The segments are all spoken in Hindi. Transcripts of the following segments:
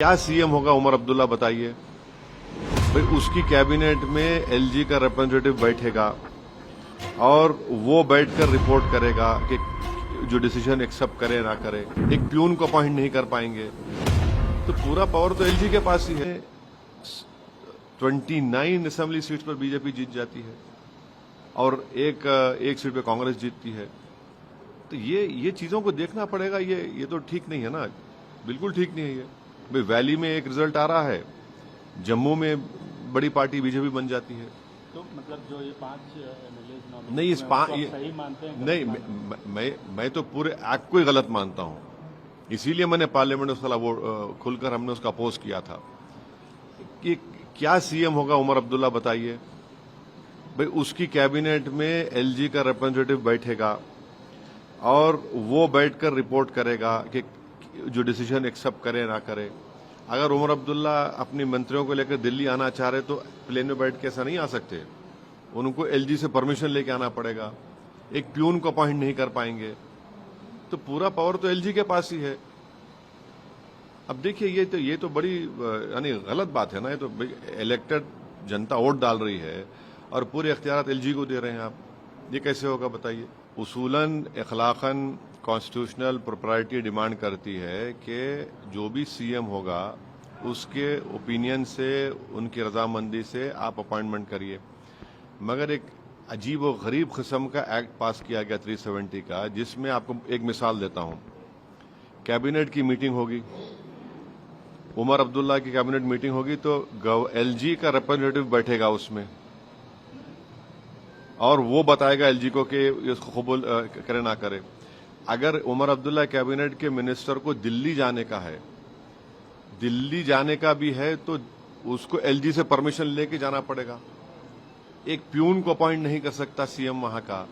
क्या सीएम होगा उमर अब्दुल्ला बताइए। भाई उसकी कैबिनेट में एलजी का रिप्रेजेंटेटिव बैठेगा और वो बैठकर रिपोर्ट करेगा कि जो डिसीजन एक्सेप्ट करे ना करे। एक प्यून को अपॉइंट नहीं कर पाएंगे तो पूरा पावर तो एलजी के पास ही है। 29 असेंबली सीट्स पर बीजेपी जीत जाती है और एक सीट पे कांग्रेस जीतती है। तो ये चीजों को देखना पड़ेगा। ये तो ठीक नहीं है ना, बिल्कुल ठीक नहीं है ये। भाई वैली में एक रिजल्ट आ रहा है, जम्मू में बड़ी पार्टी बीजेपी बन जाती है। तो मतलब जो ये 5 एमएलए नहीं, इस पांच सही मानते हैं? नहीं, मैं तो पूरे एक्ट को ही गलत मानता हूं। इसीलिए मैंने पार्लियामेंट में उसका वो खुलकर हमने उसका अपोज किया था कि क्या सीएम होगा उमर अब्दुल्ला बताइए। भाई उसकी कैबिनेट में एलजी का रिप्रेजेंटेटिव बैठेगा और वो बैठकर रिपोर्ट करेगा कि जो डिसीजन एक्सेप्ट करे ना करे। अगर उमर अब्दुल्ला अपनी मंत्रियों को लेकर दिल्ली आना चाह रहे तो प्लेन में बैठ के ऐसा नहीं आ सकते, उनको एलजी से परमिशन लेके आना पड़ेगा। एक प्यून को अपॉइंट नहीं कर पाएंगे तो पूरा पावर तो एलजी के पास ही है। अब देखिए ये तो बड़ी यानी गलत बात है ना। ये तो इलेक्टेड जनता वोट डाल रही है और पूरे इख्तियारात एलजी को दे रहे हैं आप। ये कैसे होगा बताइए। उसूलन अखलाकन कॉन्स्टिट्यूशनल प्रोप्राइटी डिमांड करती है कि जो भी सीएम होगा उसके ओपिनियन से, उनकी रजामंदी से आप अपॉइंटमेंट करिए। मगर एक अजीब और गरीब किस्म का एक्ट पास किया गया 370 का, जिसमें आपको एक मिसाल देता हूं। कैबिनेट की मीटिंग होगी, उमर अब्दुल्ला की कैबिनेट मीटिंग होगी तो एलजी का रिप्रेजेंटेटिव बैठेगा उसमें और वो बताएगा एलजी को कि इसको कबूल करे ना करे। अगर उमर अब्दुल्ला कैबिनेट के मिनिस्टर को दिल्ली जाने का है, दिल्ली जाने का भी है तो उसको एलजी से परमिशन लेके जाना पड़ेगा। एक प्यून को अपॉइंट नहीं कर सकता सीएम वहां का।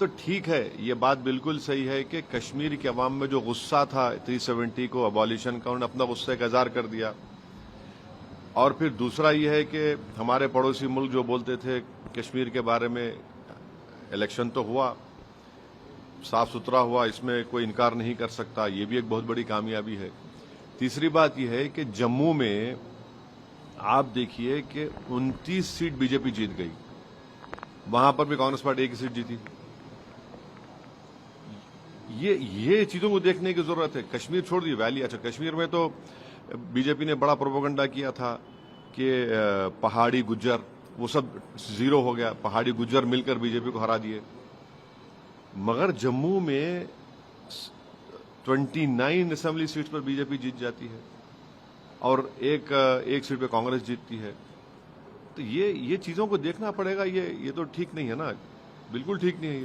तो ठीक है, ये बात बिल्कुल सही है कि कश्मीर के अवाम में जो गुस्सा था 370 को अबॉलिशन का, उन्होंने अपना गुस्से का इजहार कर दिया। और फिर दूसरा ये है कि हमारे पड़ोसी मुल्क जो बोलते थे कश्मीर के बारे में, इलेक्शन तो हुआ, साफ सुथरा हुआ, इसमें कोई इनकार नहीं कर सकता। ये भी एक बहुत बड़ी कामयाबी है। तीसरी बात यह है कि जम्मू में आप देखिए कि 29 सीट बीजेपी जीत गई, वहां पर भी कांग्रेस पार्टी एक ही सीट जीती। ये चीजों को देखने की जरूरत है। कश्मीर छोड़ दी, वैली। अच्छा, कश्मीर में तो बीजेपी ने बड़ा प्रोपेगेंडा किया था कि पहाड़ी गुज्जर, वो सब जीरो हो गया। पहाड़ी गुज्जर मिलकर बीजेपी को हरा दिए। मगर जम्मू में 29 असेंबली सीट्स पर बीजेपी जीत जाती है और एक सीट पे कांग्रेस जीतती है। तो ये चीजों को देखना पड़ेगा। ये तो ठीक नहीं है ना, बिल्कुल ठीक नहीं है।